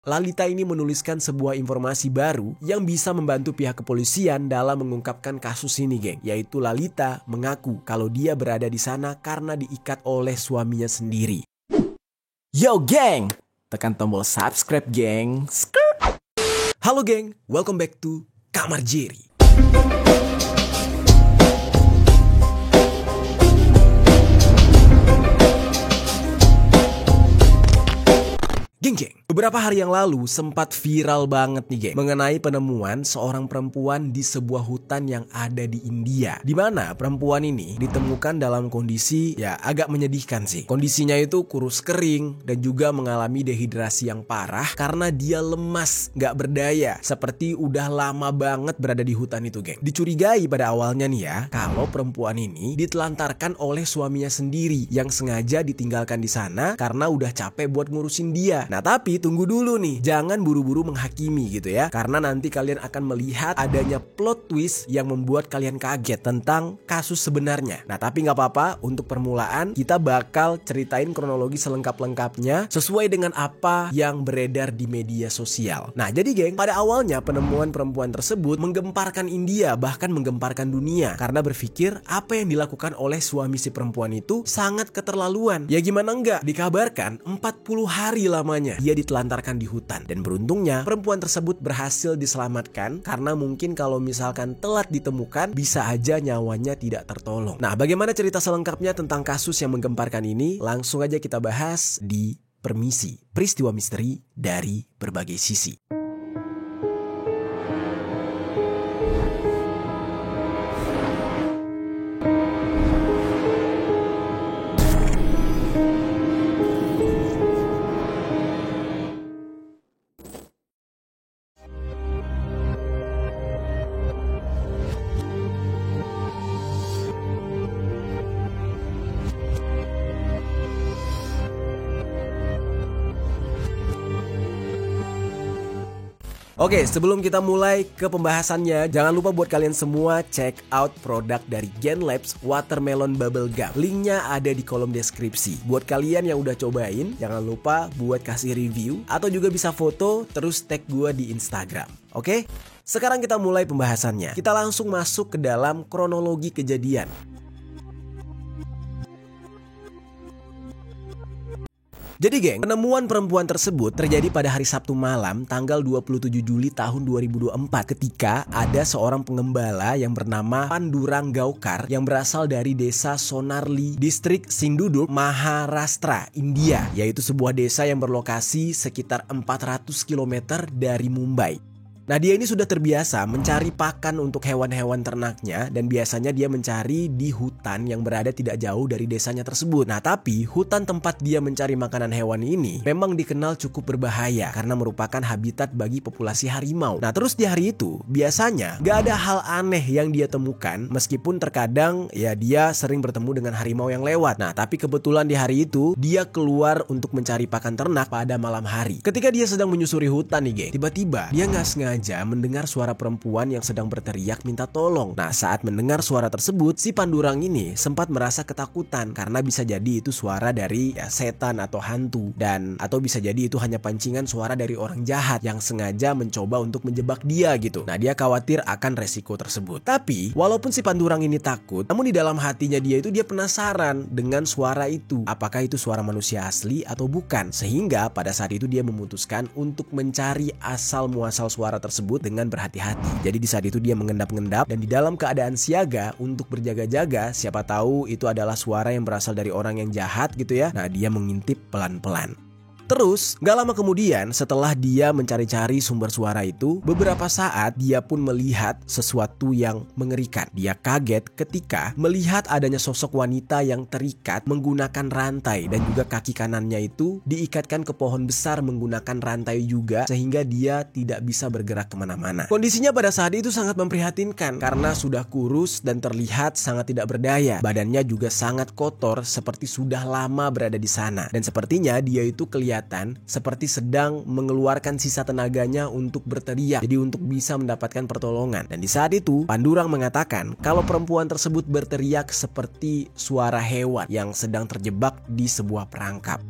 Lalita ini menuliskan sebuah informasi baru yang bisa membantu pihak kepolisian dalam mengungkapkan kasus ini, geng. Yaitu Lalita mengaku kalau dia berada di sana karena diikat oleh suaminya sendiri. Yo, geng! Tekan tombol subscribe, geng. Halo, geng. Welcome back to Kamar Jerry. Geng, beberapa hari yang lalu sempat viral banget nih, geng, mengenai penemuan seorang perempuan di sebuah hutan yang ada di India. Di mana perempuan ini ditemukan dalam kondisi ya agak menyedihkan sih. Kondisinya itu kurus kering dan juga mengalami dehidrasi yang parah karena dia lemas, gak berdaya, seperti udah lama banget berada di hutan itu, geng. Dicurigai pada awalnya nih ya, kalau perempuan ini ditelantarkan oleh suaminya sendiri yang sengaja ditinggalkan di sana karena udah capek buat ngurusin dia. Nah, tapi tunggu dulu nih, jangan buru-buru menghakimi gitu ya, karena nanti kalian akan melihat adanya plot twist yang membuat kalian kaget tentang kasus sebenarnya. Nah, tapi nggak apa-apa, untuk permulaan kita bakal ceritain kronologi selengkap-lengkapnya sesuai dengan apa yang beredar di media sosial. Nah, jadi geng, pada awalnya penemuan perempuan tersebut menggemparkan India, bahkan menggemparkan dunia, karena berpikir apa yang dilakukan oleh suami si perempuan itu sangat keterlaluan. Ya gimana enggak, dikabarkan 40 hari lamanya dia ditelantarkan di hutan. Dan beruntungnya perempuan tersebut berhasil diselamatkan, karena mungkin kalau misalkan telat ditemukan bisa aja nyawanya tidak tertolong. Nah, bagaimana cerita selengkapnya tentang kasus yang menggemparkan ini? Langsung aja kita bahas di Permisi, peristiwa misteri dari berbagai sisi. Oke, sebelum kita mulai ke pembahasannya, jangan lupa buat kalian semua check out produk dari Genlabs Watermelon Bubble Gum. Linknya ada di kolom deskripsi. Buat kalian yang udah cobain, jangan lupa buat kasih review atau juga bisa foto terus tag gue di Instagram. Oke? Sekarang kita mulai pembahasannya. Kita langsung masuk ke dalam kronologi kejadian. Jadi geng, penemuan perempuan tersebut terjadi pada hari Sabtu malam tanggal 27 Juli tahun 2024 ketika ada seorang pengembala yang bernama Pandurang Gaokar yang berasal dari desa Sonarli, distrik Sindhudurg, Maharashtra, India, yaitu sebuah desa yang berlokasi sekitar 400 km dari Mumbai. Nah, dia ini sudah terbiasa mencari pakan untuk hewan-hewan ternaknya dan biasanya dia mencari di hutan yang berada tidak jauh dari desanya tersebut. Nah, tapi hutan tempat dia mencari makanan hewan ini memang dikenal cukup berbahaya karena merupakan habitat bagi populasi harimau. Nah, terus di hari itu biasanya gak ada hal aneh yang dia temukan, meskipun terkadang ya dia sering bertemu dengan harimau yang lewat. Nah, tapi kebetulan di hari itu dia keluar untuk mencari pakan ternak pada malam hari. Ketika dia sedang menyusuri hutan nih, geng, tiba-tiba dia gak sengaja mendengar suara perempuan yang sedang berteriak minta tolong. Nah, saat mendengar suara tersebut, si Pandurang ini sempat merasa ketakutan karena bisa jadi itu suara dari setan atau hantu, dan atau bisa jadi itu hanya pancingan suara dari orang jahat yang sengaja mencoba untuk menjebak dia gitu. Nah, dia khawatir akan resiko tersebut. Tapi walaupun si Pandurang ini takut, namun di dalam hatinya dia penasaran dengan suara itu. Apakah itu suara manusia asli atau bukan? Sehingga pada saat itu dia memutuskan untuk mencari asal muasal suara tersebut dengan berhati-hati. Jadi di saat itu dia mengendap-endap dan di dalam keadaan siaga untuk berjaga-jaga, siapa tahu itu adalah suara yang berasal dari orang yang jahat gitu ya. Nah, dia mengintip pelan-pelan. Terus, gak lama kemudian setelah dia mencari-cari sumber suara itu, beberapa saat dia pun melihat sesuatu yang mengerikan. Dia kaget ketika melihat adanya sosok wanita yang terikat menggunakan rantai dan juga kaki kanannya itu diikatkan ke pohon besar menggunakan rantai juga sehingga dia tidak bisa bergerak kemana-mana. Kondisinya pada saat itu sangat memprihatinkan karena sudah kurus dan terlihat sangat tidak berdaya. Badannya juga sangat kotor seperti sudah lama berada di sana. Dan sepertinya dia itu kelihatan seperti sedang mengeluarkan sisa tenaganya untuk berteriak, jadi untuk bisa mendapatkan pertolongan. Dan di saat itu Pandurang mengatakan kalau perempuan tersebut berteriak seperti suara hewan yang sedang terjebak di sebuah perangkap.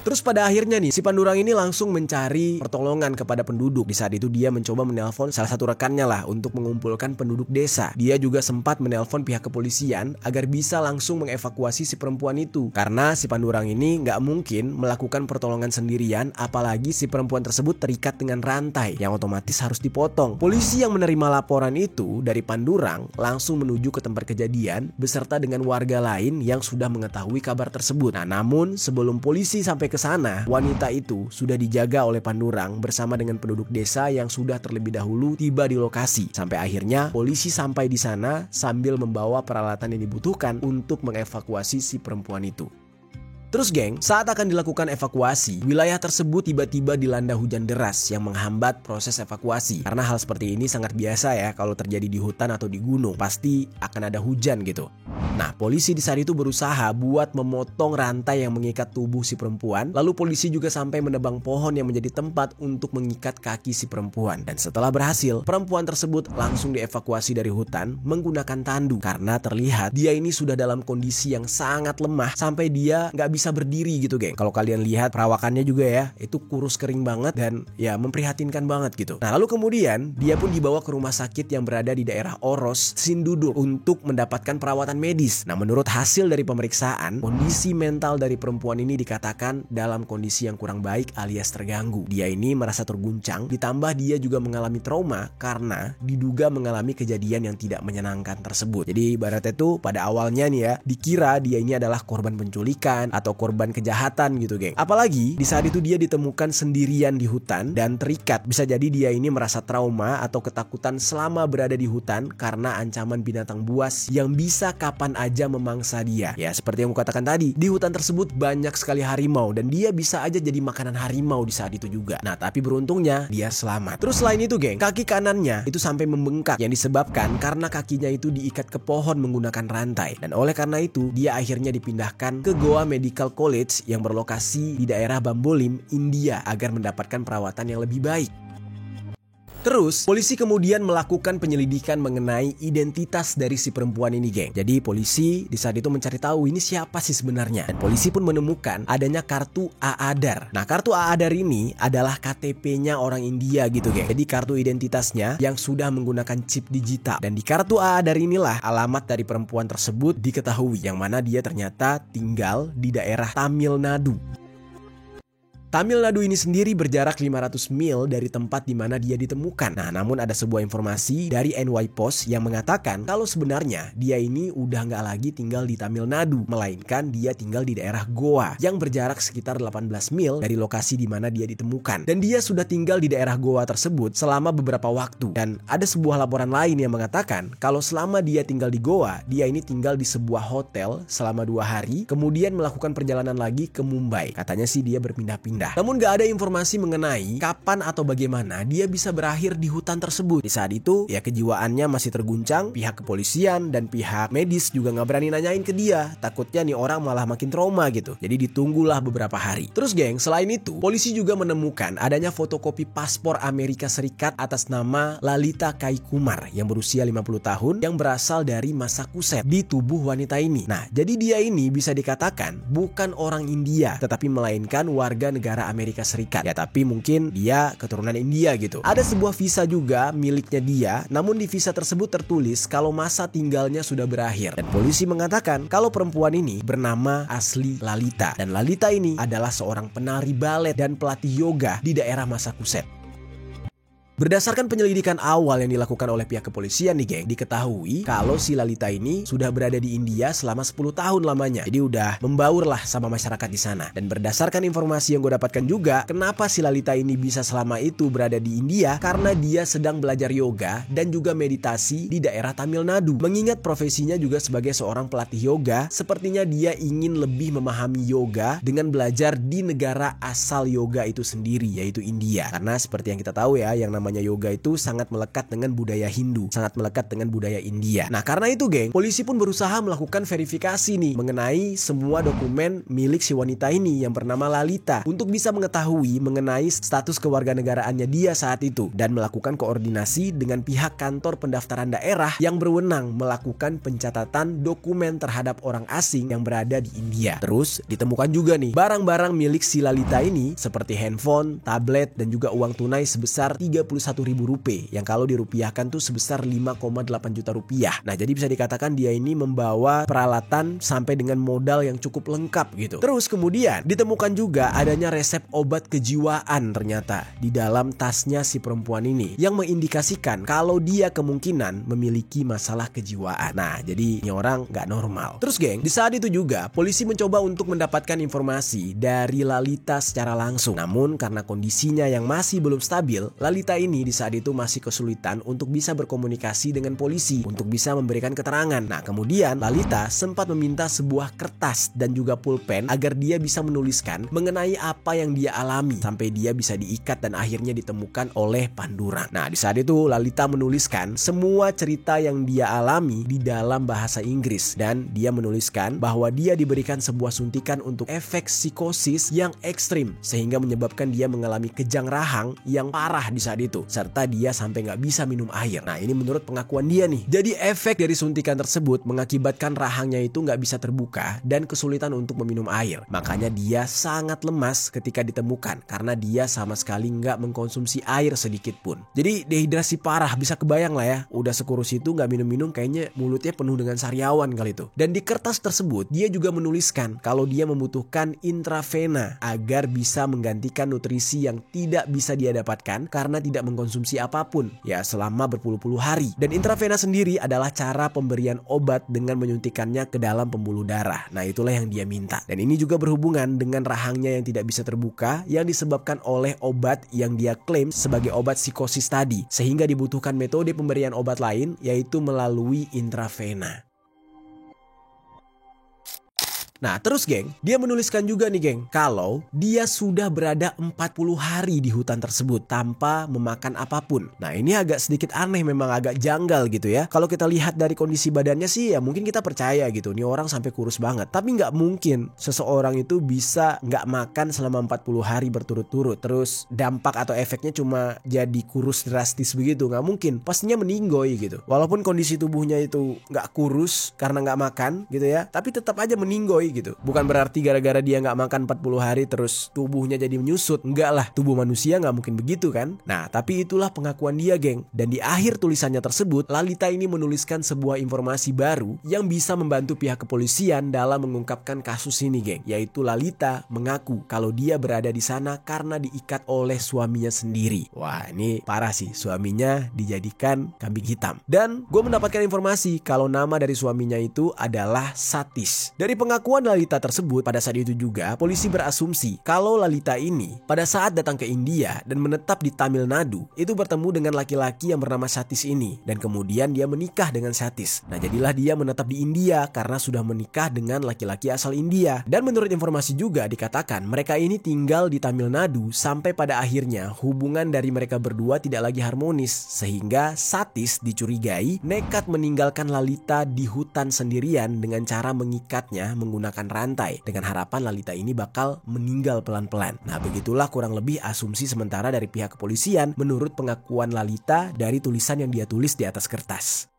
Terus pada akhirnya nih, si Pandurang ini langsung mencari pertolongan kepada penduduk. Di saat itu dia mencoba menelpon salah satu rekannya lah untuk mengumpulkan penduduk desa. Dia juga sempat menelpon pihak kepolisian agar bisa langsung mengevakuasi si perempuan itu. Karena si Pandurang ini nggak mungkin melakukan pertolongan sendirian, apalagi si perempuan tersebut terikat dengan rantai yang otomatis harus dipotong. Polisi yang menerima laporan itu dari Pandurang langsung menuju ke tempat kejadian beserta dengan warga lain yang sudah mengetahui kabar tersebut. Nah, namun sebelum polisi sampai ke sana, wanita itu sudah dijaga oleh Pandurang bersama dengan penduduk desa yang sudah terlebih dahulu tiba di lokasi. Sampai akhirnya polisi sampai di sana sambil membawa peralatan yang dibutuhkan untuk mengevakuasi si perempuan itu. Terus geng, saat akan dilakukan evakuasi, wilayah tersebut tiba-tiba dilanda hujan deras yang menghambat proses evakuasi. Karena hal seperti ini sangat biasa ya kalau terjadi di hutan atau di gunung, pasti akan ada hujan gitu. Nah, polisi di saat itu berusaha buat memotong rantai yang mengikat tubuh si perempuan. Lalu polisi juga sampai menebang pohon yang menjadi tempat untuk mengikat kaki si perempuan. Dan setelah berhasil, perempuan tersebut langsung dievakuasi dari hutan menggunakan tandu. Karena terlihat dia ini sudah dalam kondisi yang sangat lemah sampai dia nggak bisa berdiri gitu geng. Kalau kalian lihat perawakannya juga ya, itu kurus kering banget dan ya memprihatinkan banget gitu. Nah, lalu kemudian dia pun dibawa ke rumah sakit yang berada di daerah Oros, Sindudu untuk mendapatkan perawatan medis. Nah, menurut hasil dari pemeriksaan, kondisi mental dari perempuan ini dikatakan dalam kondisi yang kurang baik alias terganggu. Dia ini merasa terguncang, ditambah dia juga mengalami trauma karena diduga mengalami kejadian yang tidak menyenangkan tersebut. Jadi ibaratnya tuh pada awalnya nih ya, dikira dia ini adalah korban penculikan atau korban kejahatan gitu geng. Apalagi di saat itu dia ditemukan sendirian di hutan dan terikat. Bisa jadi dia ini merasa trauma atau ketakutan selama berada di hutan karena ancaman binatang buas yang bisa kapan aja memangsa dia. Ya seperti yang aku katakan tadi, di hutan tersebut banyak sekali harimau dan dia bisa aja jadi makanan harimau di saat itu juga. Nah, tapi beruntungnya dia selamat. Terus selain itu geng, kaki kanannya itu sampai membengkak yang disebabkan karena kakinya itu diikat ke pohon menggunakan rantai. Dan oleh karena itu dia akhirnya dipindahkan ke Goa Medical College yang berlokasi di daerah Bambolim, India agar mendapatkan perawatan yang lebih baik. Terus, polisi kemudian melakukan penyelidikan mengenai identitas dari si perempuan ini, geng. Jadi, polisi di saat itu mencari tahu ini siapa sih sebenarnya. Dan polisi pun menemukan adanya kartu Aadhar. Nah, kartu Aadhar ini adalah KTP-nya orang India gitu, geng. Jadi, kartu identitasnya yang sudah menggunakan chip digital. Dan di kartu Aadhar inilah alamat dari perempuan tersebut diketahui, yang mana dia ternyata tinggal di daerah Tamil Nadu. Tamil Nadu ini sendiri berjarak 500 mil dari tempat di mana dia ditemukan. Nah, namun ada sebuah informasi dari NY Post yang mengatakan kalau sebenarnya dia ini udah nggak lagi tinggal di Tamil Nadu, melainkan dia tinggal di daerah Goa yang berjarak sekitar 18 mil dari lokasi di mana dia ditemukan. Dan dia sudah tinggal di daerah Goa tersebut selama beberapa waktu. Dan ada sebuah laporan lain yang mengatakan kalau selama dia tinggal di Goa, dia ini tinggal di sebuah hotel selama 2 hari, kemudian melakukan perjalanan lagi ke Mumbai. Katanya sih dia berpindah-pindah. Namun gak ada informasi mengenai kapan atau bagaimana dia bisa berakhir di hutan tersebut. Di saat itu ya kejiwaannya masih terguncang. Pihak kepolisian dan pihak medis juga gak berani nanyain ke dia. Takutnya nih orang malah makin trauma gitu. Jadi ditunggulah beberapa hari. Terus geng, selain itu polisi juga menemukan adanya fotokopi paspor Amerika Serikat atas nama Lalita Kai Kumar yang berusia 50 tahun yang berasal dari Massachusetts di tubuh wanita ini. Nah, jadi dia ini bisa dikatakan bukan orang India tetapi melainkan warga negara Amerika Serikat. Ya tapi mungkin dia keturunan India gitu. Ada sebuah visa juga miliknya dia, namun di visa tersebut tertulis kalau masa tinggalnya sudah berakhir. Dan polisi mengatakan kalau perempuan ini bernama asli Lalita. Dan Lalita ini adalah seorang penari balet dan pelatih yoga di daerah Massachusetts. Berdasarkan penyelidikan awal yang dilakukan oleh pihak kepolisian nih geng, diketahui kalau si Lalita ini sudah berada di India selama 10 tahun lamanya. Jadi udah membaur lah sama masyarakat di sana. Dan berdasarkan informasi yang gue dapatkan juga, kenapa si Lalita ini bisa selama itu berada di India? Karena dia sedang belajar yoga dan juga meditasi di daerah Tamil Nadu. Mengingat profesinya juga sebagai seorang pelatih yoga, sepertinya dia ingin lebih memahami yoga dengan belajar di negara asal yoga itu sendiri, yaitu India. Karena seperti yang kita tahu ya, yang namanya namanya yoga itu sangat melekat dengan budaya Hindu, sangat melekat dengan budaya India. Nah karena itu geng, polisi pun berusaha melakukan verifikasi nih mengenai semua dokumen milik si wanita ini yang bernama Lalita untuk bisa mengetahui mengenai status kewarganegaraannya dia saat itu dan melakukan koordinasi dengan pihak kantor pendaftaran daerah yang berwenang melakukan pencatatan dokumen terhadap orang asing yang berada di India. Terus ditemukan juga nih barang-barang milik si Lalita ini seperti handphone, tablet, dan juga uang tunai sebesar Rp31.000 yang kalau dirupiahkan tuh sebesar 5,8 juta rupiah. Nah jadi bisa dikatakan dia ini membawa peralatan sampai dengan modal yang cukup lengkap gitu. Terus kemudian ditemukan juga adanya resep obat kejiwaan ternyata di dalam tasnya si perempuan ini yang mengindikasikan kalau dia kemungkinan memiliki masalah kejiwaan. Nah jadi ini orang gak normal. Terus geng, di saat itu juga polisi mencoba untuk mendapatkan informasi dari Lalita secara langsung. Namun karena kondisinya yang masih belum stabil, Lalita ini di saat itu masih kesulitan untuk bisa berkomunikasi dengan polisi untuk bisa memberikan keterangan. Nah kemudian Lalita sempat meminta sebuah kertas dan juga pulpen agar dia bisa menuliskan mengenai apa yang dia alami sampai dia bisa diikat dan akhirnya ditemukan oleh Pandurang. Nah di saat itu Lalita menuliskan semua cerita yang dia alami di dalam bahasa Inggris dan dia menuliskan bahwa dia diberikan sebuah suntikan untuk efek psikosis yang ekstrim sehingga menyebabkan dia mengalami kejang rahang yang parah di saat itu serta dia sampai nggak bisa minum air. Nah ini menurut pengakuan dia nih. Jadi efek dari suntikan tersebut mengakibatkan rahangnya itu nggak bisa terbuka dan kesulitan untuk meminum air. Makanya dia sangat lemas ketika ditemukan karena dia sama sekali nggak mengkonsumsi air sedikit pun. Jadi dehidrasi parah, bisa kebayang lah ya. Udah sekurus itu nggak minum-minum kayaknya mulutnya penuh dengan sariawan kali itu. Dan di kertas tersebut dia juga menuliskan kalau dia membutuhkan intravena agar bisa menggantikan nutrisi yang tidak bisa dia dapatkan karena tidak mengkonsumsi apapun ya selama berpuluh-puluh hari. Dan intravena sendiri adalah cara pemberian obat dengan menyuntikannya ke dalam pembuluh darah. Nah itulah yang dia minta. Dan ini juga berhubungan dengan rahangnya yang tidak bisa terbuka yang disebabkan oleh obat yang dia klaim sebagai obat psikosis tadi, sehingga dibutuhkan metode pemberian obat lain yaitu melalui intravena. Nah terus geng, dia menuliskan juga nih geng, kalau dia sudah berada 40 hari di hutan tersebut tanpa memakan apapun. Nah ini agak sedikit aneh, memang agak janggal gitu ya. Kalau kita lihat dari kondisi badannya sih ya mungkin kita percaya gitu, nih orang sampai kurus banget. Tapi nggak mungkin seseorang itu bisa nggak makan selama 40 hari berturut-turut. Terus dampak atau efeknya cuma jadi kurus drastis begitu, nggak mungkin. Pastinya meninggoy gitu. Walaupun kondisi tubuhnya itu nggak kurus karena nggak makan gitu ya, tapi tetap aja meninggoy gitu. Bukan berarti gara-gara dia nggak makan 40 hari terus tubuhnya jadi menyusut. Enggak lah, tubuh manusia nggak mungkin begitu kan. Nah tapi itulah pengakuan dia geng. Dan di akhir tulisannya tersebut, Lalita ini menuliskan sebuah informasi baru yang bisa membantu pihak kepolisian dalam mengungkapkan kasus ini geng. Yaitu Lalita mengaku kalau dia berada di sana karena diikat oleh suaminya sendiri. Wah ini parah sih, suaminya dijadikan kambing hitam. Dan gue mendapatkan informasi kalau nama dari suaminya itu adalah Satis. Dari pengakuan Lalita tersebut, pada saat itu juga polisi berasumsi kalau Lalita ini pada saat datang ke India dan menetap di Tamil Nadu itu bertemu dengan laki-laki yang bernama Satis ini dan kemudian dia menikah dengan Satis. Nah jadilah dia menetap di India karena sudah menikah dengan laki-laki asal India. Dan menurut informasi juga dikatakan mereka ini tinggal di Tamil Nadu sampai pada akhirnya hubungan dari mereka berdua tidak lagi harmonis sehingga Satis dicurigai nekat meninggalkan Lalita di hutan sendirian dengan cara mengikatnya menggunakan rantai dengan harapan Lalita ini bakal meninggal pelan-pelan. Nah begitulah kurang lebih asumsi sementara dari pihak kepolisian menurut pengakuan Lalita dari tulisan yang dia tulis di atas kertas.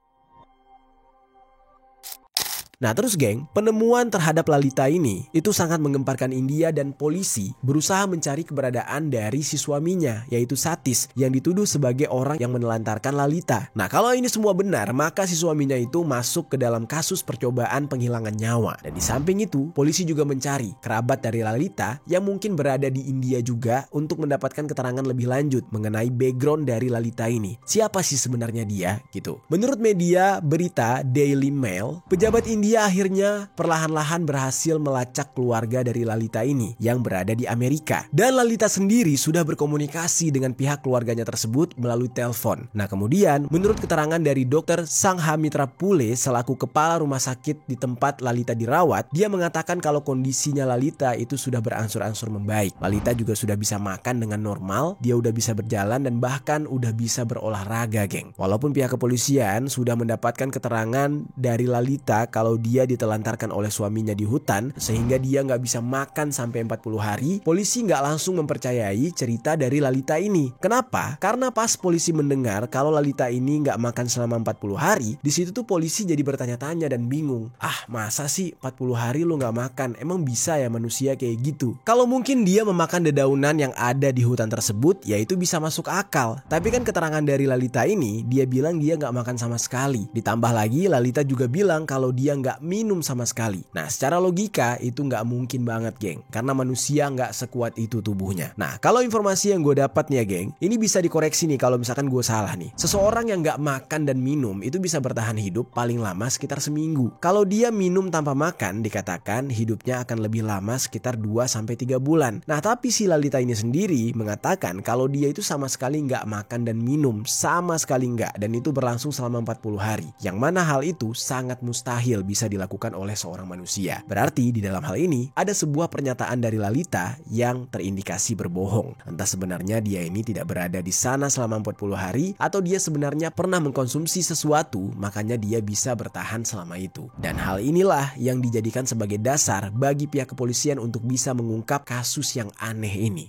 Nah terus geng, penemuan terhadap Lalita ini itu sangat menggemparkan India dan polisi berusaha mencari keberadaan dari si suaminya yaitu Satis yang dituduh sebagai orang yang menelantarkan Lalita. Nah kalau ini semua benar maka si suaminya itu masuk ke dalam kasus percobaan penghilangan nyawa. Dan di samping itu polisi juga mencari kerabat dari Lalita yang mungkin berada di India juga untuk mendapatkan keterangan lebih lanjut mengenai background dari Lalita ini. Siapa sih sebenarnya dia gitu. Menurut media berita Daily Mail, pejabat India dia akhirnya perlahan-lahan berhasil melacak keluarga dari Lalita ini yang berada di Amerika. Dan Lalita sendiri sudah berkomunikasi dengan pihak keluarganya tersebut melalui telepon. Nah kemudian menurut keterangan dari Dr. Sangha Mitra Pule selaku kepala rumah sakit di tempat Lalita dirawat, dia mengatakan kalau kondisinya Lalita itu sudah berangsur-angsur membaik. Lalita juga sudah bisa makan dengan normal, dia udah bisa berjalan dan bahkan udah bisa berolahraga, geng. Walaupun pihak kepolisian sudah mendapatkan keterangan dari Lalita kalau dia ditelantarkan oleh suaminya di hutan sehingga dia nggak bisa makan sampai 40 hari, polisi nggak langsung mempercayai cerita dari Lalita ini. Kenapa? Karena pas polisi mendengar kalau Lalita ini nggak makan selama 40 hari, di situ tuh polisi jadi bertanya-tanya dan bingung. Masa sih 40 hari lu nggak makan? Emang bisa ya manusia kayak gitu? Kalau mungkin dia memakan dedaunan yang ada di hutan tersebut, ya itu bisa masuk akal. Tapi kan keterangan dari Lalita ini, dia bilang dia nggak makan sama sekali. Ditambah lagi Lalita juga bilang kalau dia nggak minum sama sekali. Nah secara logika itu nggak mungkin banget, geng, karena manusia nggak sekuat itu tubuhnya. Nah kalau informasi yang gue dapat nih ya, geng, ini bisa dikoreksi nih kalau misalkan gue salah nih. Seseorang yang nggak makan dan minum itu bisa bertahan hidup paling lama sekitar seminggu. Kalau dia minum tanpa makan, dikatakan hidupnya akan lebih lama sekitar 2-3 bulan. Nah tapi si Lalita ini sendiri mengatakan kalau dia itu sama sekali nggak makan dan minum, sama sekali nggak, dan itu berlangsung selama 40 hari. Yang mana hal itu sangat mustahil bisa dilakukan oleh seorang manusia. Berarti di dalam hal ini ada sebuah pernyataan dari Lalita yang terindikasi berbohong. Entah sebenarnya dia ini tidak berada di sana selama 40 hari atau dia sebenarnya pernah mengkonsumsi sesuatu makanya dia bisa bertahan selama itu. Dan hal inilah yang dijadikan sebagai dasar bagi pihak kepolisian untuk bisa mengungkap kasus yang aneh ini.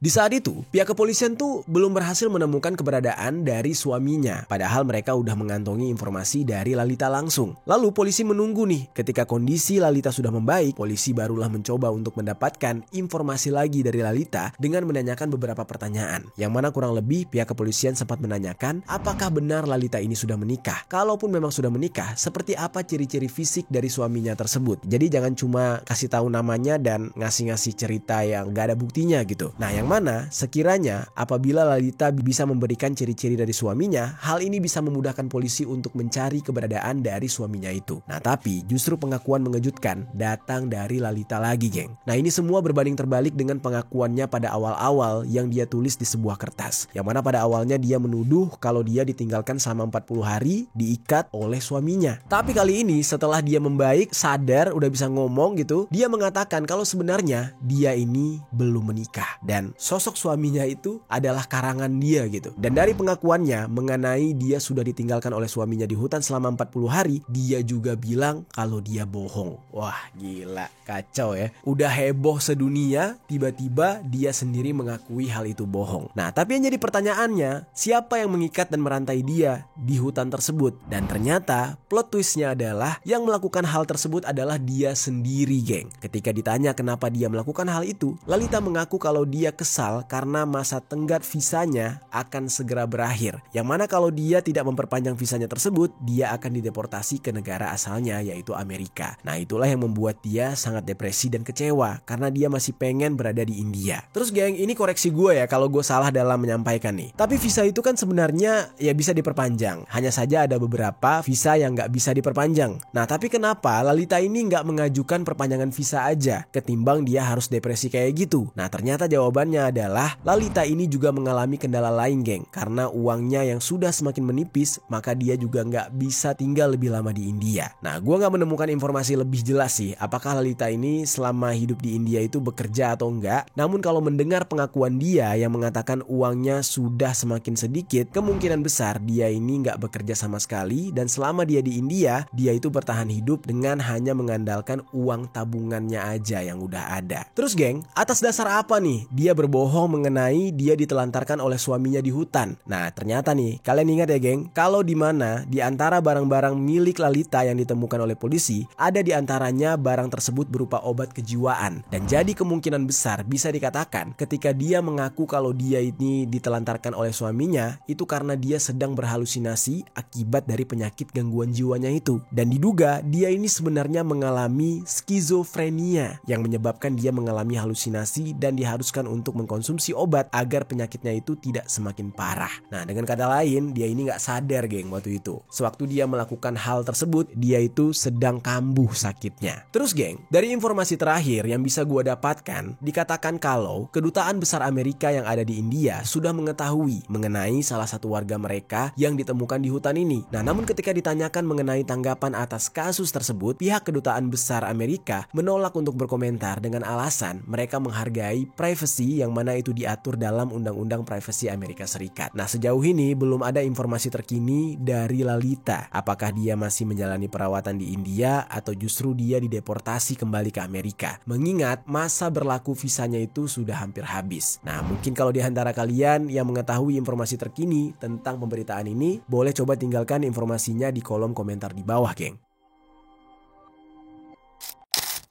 Di saat itu, pihak kepolisian tuh belum berhasil menemukan keberadaan dari suaminya. Padahal mereka udah mengantongi informasi dari Lalita langsung. Lalu polisi menunggu nih, ketika kondisi Lalita sudah membaik, polisi barulah mencoba untuk mendapatkan informasi lagi dari Lalita dengan menanyakan beberapa pertanyaan. Yang mana kurang lebih pihak kepolisian sempat menanyakan apakah benar Lalita ini sudah menikah. Kalaupun memang sudah menikah, seperti apa ciri-ciri fisik dari suaminya tersebut. Jadi jangan cuma kasih tahu namanya dan ngasih-ngasih cerita yang gak ada buktinya gitu. Nah yang mana sekiranya apabila Lalita bisa memberikan ciri-ciri dari suaminya, hal ini bisa memudahkan polisi untuk mencari keberadaan dari suaminya itu. Nah tapi justru pengakuan mengejutkan datang dari Lalita lagi, geng. Nah ini semua berbanding terbalik dengan pengakuannya pada awal-awal yang dia tulis di sebuah kertas. Yang mana pada awalnya dia menuduh kalau dia ditinggalkan selama 40 hari diikat oleh suaminya. Tapi kali ini setelah dia membaik, sadar, udah bisa ngomong gitu, dia mengatakan kalau sebenarnya dia ini belum menikah dan sosok suaminya itu adalah karangan dia gitu. Dan dari pengakuannya mengenai dia sudah ditinggalkan oleh suaminya di hutan selama 40 hari, dia juga bilang kalau dia bohong. Wah gila, kacau ya. Udah heboh sedunia, tiba-tiba dia sendiri mengakui hal itu bohong. Nah tapi yang jadi pertanyaannya, siapa yang mengikat dan merantai dia di hutan tersebut? Dan ternyata plot twistnya adalah yang melakukan hal tersebut adalah dia sendiri, geng. Ketika ditanya kenapa dia melakukan hal itu, Lalita mengaku kalau dia kesal karena masa tenggat visanya akan segera berakhir. Yang mana kalau dia tidak memperpanjang visanya tersebut, dia akan dideportasi ke negara asalnya yaitu Amerika. Nah itulah yang membuat dia sangat depresi dan kecewa karena dia masih pengen berada di India. Terus geng, ini koreksi gue ya kalau gue salah dalam menyampaikan nih. Tapi visa itu kan sebenarnya ya bisa diperpanjang. Hanya saja ada beberapa visa yang nggak bisa diperpanjang. Nah tapi kenapa Lalita ini nggak mengajukan perpanjangan visa aja ketimbang dia harus depresi kayak gitu? Nah ternyata jawabannya adalah Lalita ini juga mengalami kendala lain, geng. Karena uangnya yang sudah semakin menipis, maka dia juga nggak bisa tinggal lebih lama di India. Nah gue nggak menemukan informasi lebih jelas sih apakah Lalita ini selama hidup di India itu bekerja atau enggak. Namun kalau mendengar pengakuan dia yang mengatakan uangnya sudah semakin sedikit, kemungkinan besar dia ini nggak bekerja sama sekali. Dan selama dia di India, dia itu bertahan hidup dengan hanya mengandalkan uang tabungannya aja yang udah ada. Terus geng, atas dasar apa nih dia berbohong mengenai dia ditelantarkan oleh suaminya di hutan? Nah ternyata nih, kalian ingat ya geng, kalau di mana di antara barang-barang milik Lalita yang ditemukan oleh polisi, ada di antaranya barang tersebut berupa obat kejiwaan. Dan jadi kemungkinan besar bisa dikatakan ketika dia mengaku kalau dia ini ditelantarkan oleh suaminya, itu karena dia sedang berhalusinasi akibat dari penyakit gangguan jiwanya itu. Dan diduga dia ini sebenarnya mengalami skizofrenia yang menyebabkan dia mengalami halusinasi dan diharuskan untuk untuk mengkonsumsi obat agar penyakitnya itu tidak semakin parah. Nah, dengan kata lain, dia ini nggak sadar geng waktu itu. Sewaktu dia melakukan hal tersebut, dia itu sedang kambuh sakitnya. Terus geng, dari informasi terakhir yang bisa gue dapatkan, dikatakan kalau Kedutaan Besar Amerika yang ada di India sudah mengetahui mengenai salah satu warga mereka yang ditemukan di hutan ini. Nah, namun ketika ditanyakan mengenai tanggapan atas kasus tersebut, pihak Kedutaan Besar Amerika menolak untuk berkomentar dengan alasan mereka menghargai privasi yang mana itu diatur dalam Undang-Undang Privasi Amerika Serikat. Nah, sejauh ini belum ada informasi terkini dari Lalita. Apakah dia masih menjalani perawatan di India atau justru dia dideportasi kembali ke Amerika? Mengingat masa berlaku visanya itu sudah hampir habis. Nah, mungkin kalau di antara kalian yang mengetahui informasi terkini tentang pemberitaan ini, boleh coba tinggalkan informasinya di kolom komentar di bawah, geng.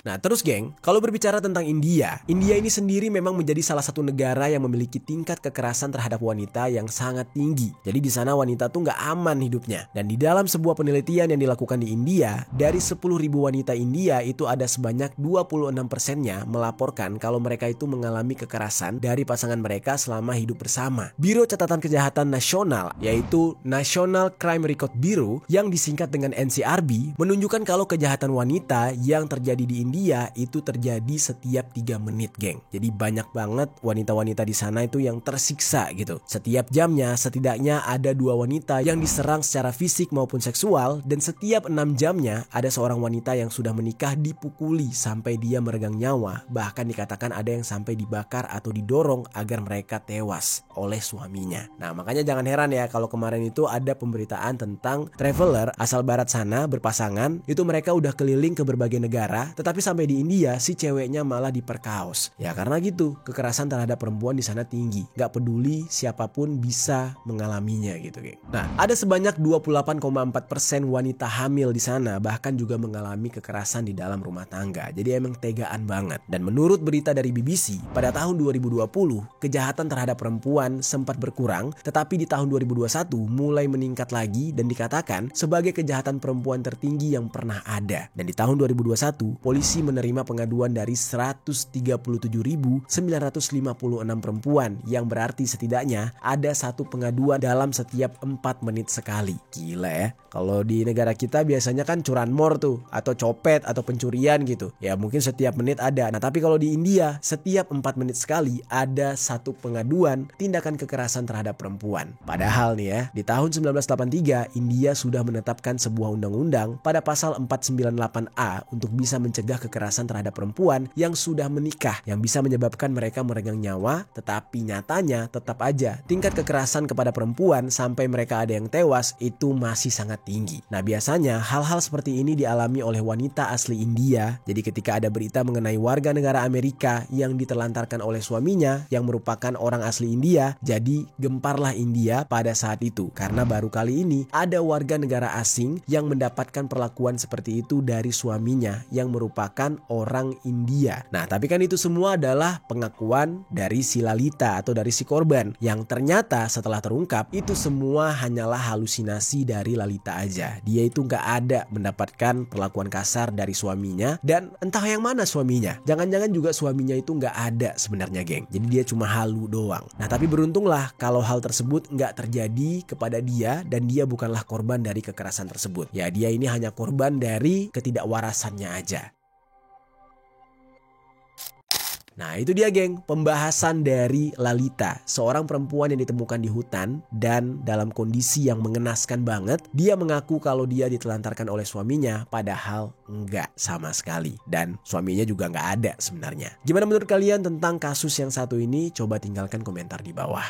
Nah terus geng, kalau berbicara tentang India ini sendiri memang menjadi salah satu negara yang memiliki tingkat kekerasan terhadap wanita yang sangat tinggi. Jadi di sana wanita tuh nggak aman hidupnya. Dan di dalam sebuah penelitian yang dilakukan di India, dari 10.000 wanita India itu ada sebanyak 26%-nya melaporkan kalau mereka itu mengalami kekerasan dari pasangan mereka selama hidup bersama. Biro Catatan Kejahatan Nasional, yaitu National Crime Record Bureau yang disingkat dengan NCRB, menunjukkan kalau kejahatan wanita yang terjadi di India itu terjadi setiap 3 menit, geng. Jadi banyak banget wanita-wanita di sana itu yang tersiksa gitu. Setiap jamnya setidaknya ada 2 wanita yang diserang secara fisik maupun seksual, dan setiap 6 jamnya ada seorang wanita yang sudah menikah dipukuli sampai dia meregang nyawa. Bahkan dikatakan ada yang sampai dibakar atau didorong agar mereka tewas oleh suaminya. Nah, makanya jangan heran ya kalau kemarin itu ada pemberitaan tentang traveler asal barat sana berpasangan, itu mereka udah keliling ke berbagai negara, tetapi sampai di India si ceweknya malah diperkaos. Ya karena gitu, kekerasan terhadap perempuan di sana tinggi. Gak peduli siapapun bisa mengalaminya gitu, geng. Nah, ada sebanyak 28,4% wanita hamil di sana bahkan juga mengalami kekerasan di dalam rumah tangga. Jadi emang tegaan banget. Dan menurut berita dari BBC, pada tahun 2020 kejahatan terhadap perempuan sempat berkurang, tetapi di tahun 2021 mulai meningkat lagi dan dikatakan sebagai kejahatan perempuan tertinggi yang pernah ada. Dan di tahun 2021 polisi menerima pengaduan dari 137.956 perempuan, yang berarti setidaknya ada 1 pengaduan dalam setiap 4 menit sekali. Gila ya. Kalau di negara kita biasanya kan curanmor tuh, atau copet atau pencurian gitu. Ya mungkin setiap menit ada. Nah tapi kalau di India setiap 4 menit sekali ada 1 pengaduan tindakan kekerasan terhadap perempuan. Padahal nih ya, di tahun 1983 India sudah menetapkan sebuah undang-undang pada pasal 498A untuk bisa mencegah kekerasan terhadap perempuan yang sudah menikah, yang bisa menyebabkan mereka meregang nyawa. Tetapi nyatanya tetap aja tingkat kekerasan kepada perempuan sampai mereka ada yang tewas itu masih sangat tinggi. Nah biasanya hal-hal seperti ini dialami oleh wanita asli India. Jadi ketika ada berita mengenai warga negara Amerika yang ditelantarkan oleh suaminya yang merupakan orang asli India, jadi gemparlah India pada saat itu, karena baru kali ini ada warga negara asing yang mendapatkan perlakuan seperti itu dari suaminya yang merupakan orang India. Nah tapi kan itu semua adalah pengakuan dari si Lalita atau dari si korban, yang ternyata setelah terungkap itu semua hanyalah halusinasi dari Lalita aja. Dia itu gak ada mendapatkan perlakuan kasar dari suaminya, dan entah yang mana suaminya. Jangan-jangan juga suaminya itu gak ada sebenarnya, geng. Jadi dia cuma halu doang. Nah tapi beruntunglah kalau hal tersebut gak terjadi kepada dia dan dia bukanlah korban dari kekerasan tersebut. Ya dia ini hanya korban dari ketidakwarasannya aja. Nah itu dia geng, pembahasan dari Lalita, seorang perempuan yang ditemukan di hutan dan dalam kondisi yang mengenaskan banget. Dia mengaku kalau dia ditelantarkan oleh suaminya, padahal enggak sama sekali. Dan suaminya juga enggak ada sebenarnya. Gimana menurut kalian tentang kasus yang satu ini? Coba tinggalkan komentar di bawah.